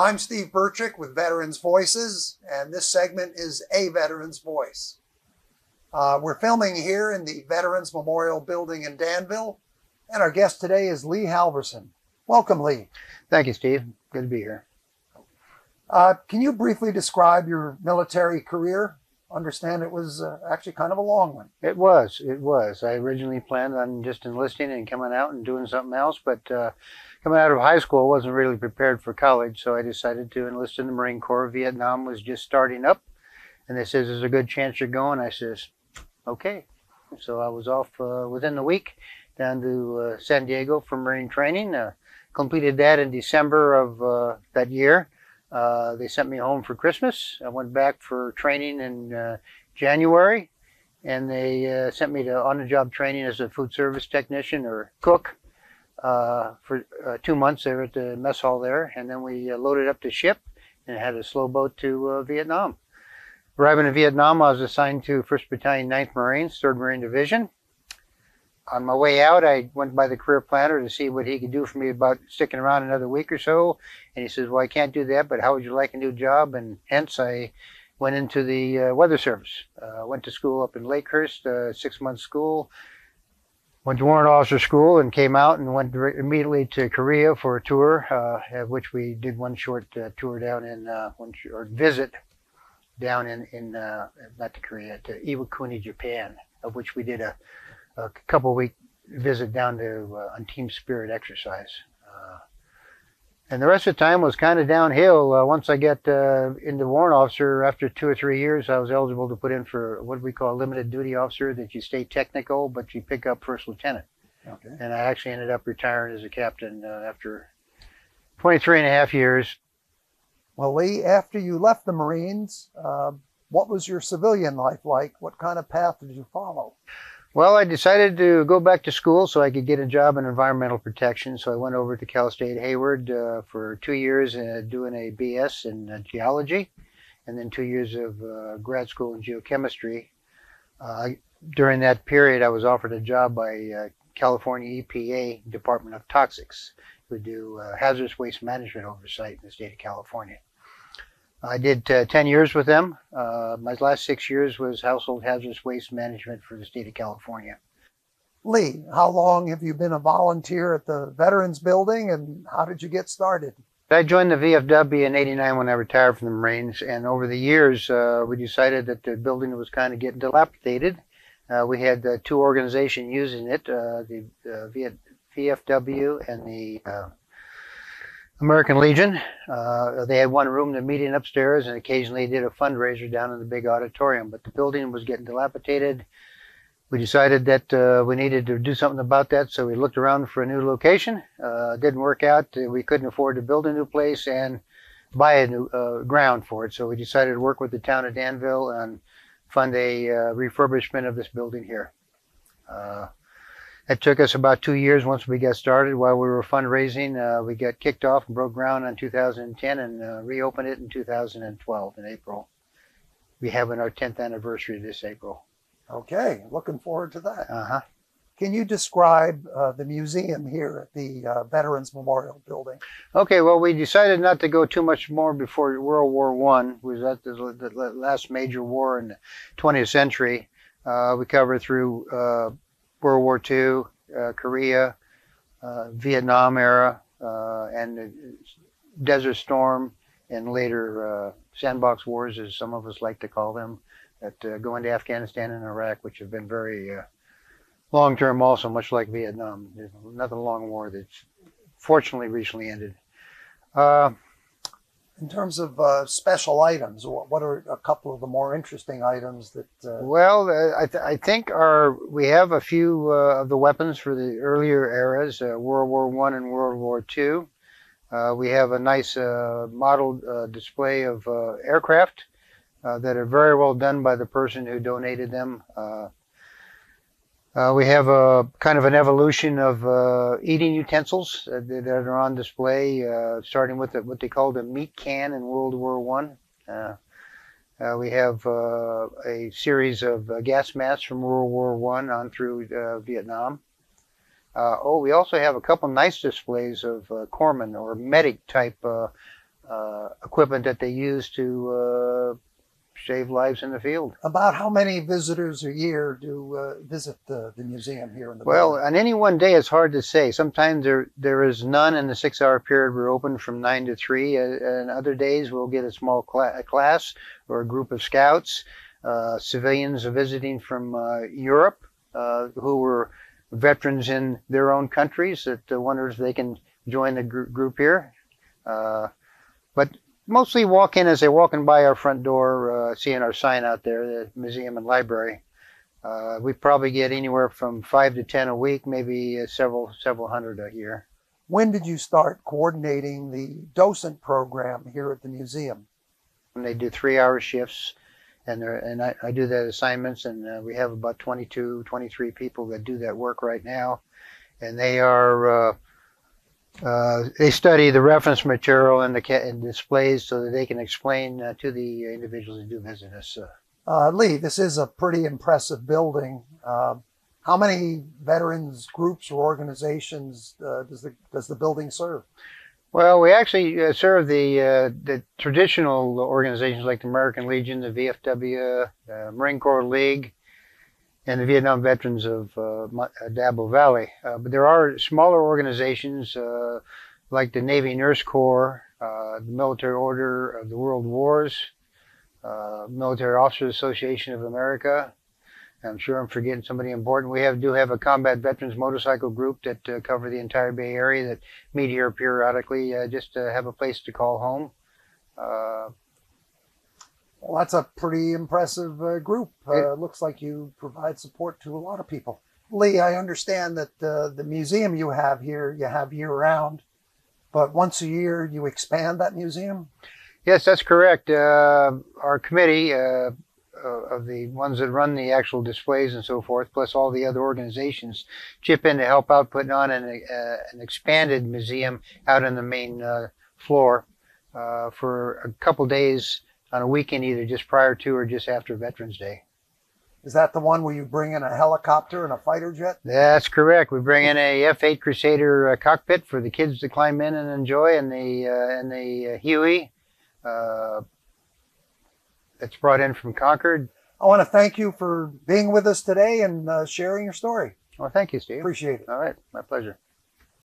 I'm Steve Burchik with Veterans Voices, and this segment is A Veteran's Voice. We're filming here in the Veterans Memorial Building in Danville, and our guest today is Lee Halverson. Welcome, Lee. Thank you, Steve. Good to be here. Can you briefly describe your military career? Understand it was actually kind of a long one. It was. I originally planned on just enlisting and coming out and doing something else, but coming out of high school, I wasn't really prepared for college, so I decided to enlist in the Marine Corps. Vietnam was just starting up, and they says, there's a good chance you're going. I says, okay. So I was off within the week down to San Diego for Marine training. Completed that in December of that year. They sent me home for Christmas. I went back for training in January, and they sent me to on-the-job training as a food service technician or cook for 2 months there at the mess hall there. And then we loaded up the ship and had a slow boat to Vietnam. Arriving in Vietnam, I was assigned to 1st Battalion, 9th Marines, 3rd Marine Division. On my way out, I went by the career planner to see what he could do for me about sticking around another week or so. And he says, well, I can't do that, but how would you like a new job? And hence, I went into the Weather Service. Went to school up in Lakehurst, 6-month school. Went to Warrant Officer School and came out and went immediately to Korea for a tour, at which we did one short tour down in, visit down in not to Korea, to Iwakuni, Japan, of which we did a couple-week visit down to on Team Spirit exercise. And the rest of the time was kind of downhill. Once I got into warrant officer, after 2 or 3 years, I was eligible to put in for what we call a limited duty officer, that you stay technical, but you pick up first lieutenant. Okay. And I actually ended up retiring as a captain after 23 and a half years. Well, Lee, after you left the Marines, what was your civilian life like? What kind of path did you follow? Well, I decided to go back to school so I could get a job in environmental protection. So I went over to Cal State Hayward for 2 years doing a BS in geology, and then 2 years of grad school in geochemistry. During that period, I was offered a job by California EPA Department of Toxics, who do hazardous waste management oversight in the state of California. I did 10 years with them. My last 6 years was household hazardous waste management for the state of California. Lee, how long have you been a volunteer at the Veterans Building, and how did you get started? I joined the VFW in '89 when I retired from the Marines, and over the years we decided that the building was kind of getting dilapidated. We had 2 organizations using it, the VFW and the American Legion. They had one room, the meeting upstairs, and occasionally did a fundraiser down in the big auditorium. But the building was getting dilapidated. We decided that we needed to do something about that, so we looked around for a new location. Didn't work out. We couldn't afford to build a new place and buy a new ground for it. So we decided to work with the town of Danville and fund a refurbishment of this building here. It took us about 2 years once we got started. While we were fundraising, we got kicked off and broke ground in 2010 and reopened it in 2012 in April. We have our 10th anniversary this April. Okay, looking forward to that. Can you describe the museum here at the Veterans Memorial Building? Okay, well, we decided not to go too much more before World War I. Was that the last major war in the 20th century. We covered through World War II, Korea, Vietnam era, and the Desert Storm, and later sandbox wars, as some of us like to call them, that go into Afghanistan and Iraq, which have been very long-term also, much like Vietnam. There's another long war that's fortunately recently ended. In terms of special items, what are a couple of the more interesting items that... Well, I think we have a few of the weapons for the earlier eras, World War I and World War II. We have a nice modeled display of aircraft that are very well done by the person who donated them. We have a kind of an evolution of eating utensils that are on display, starting with what they called a meat can in World War I. We have a series of gas masks from World War I on through Vietnam. We also have a couple nice displays of corpsman or medic type equipment that they use to save lives in the field. About how many visitors a year do visit the museum here in the Well, building? on any one day, it's hard to say. Sometimes there is none in the 6-hour period. We're open from 9 to 3. And other days, we'll get a small class or a group of scouts, civilians visiting from Europe who were veterans in their own countries that wonder if they can join the group here. But mostly walk in as they're walking by our front door, seeing our sign out there, the museum and library. We probably get anywhere from 5 to 10 a week, maybe several hundred a year. When did you start coordinating the docent program here at the museum? And they do 3-hour shifts, and I do that assignments, and we have about 22, 23 people that do that work right now, and they are they study the reference material and the displays so that they can explain to the individuals who do visit us. Lee, this is a pretty impressive building. How many veterans groups or organizations does the building serve? Well, we actually serve the traditional organizations like the American Legion, the VFW, Marine Corps League, and the Vietnam Veterans of Dabo Valley. But there are smaller organizations like the Navy Nurse Corps, the Military Order of the World Wars, Military Officers Association of America. I'm sure I'm forgetting somebody important. We do have a combat veterans motorcycle group that cover the entire Bay Area that meet here periodically just to have a place to call home. Well, that's a pretty impressive group. Looks like you provide support to a lot of people. Lee, I understand that the museum you have here, you have year-round, but once a year you expand that museum? Yes, that's correct. Our committee of the ones that run the actual displays and so forth, plus all the other organizations, chip in to help out putting on an expanded museum out on the main floor for a couple days on a weekend, either just prior to or just after Veterans Day. Is that the one where you bring in a helicopter and a fighter jet? That's correct. We bring in a F-8 Crusader cockpit for the kids to climb in and enjoy, and the Huey that's brought in from Concord. I want to thank you for being with us today and sharing your story. Well, thank you, Steve. Appreciate it. All right, my pleasure.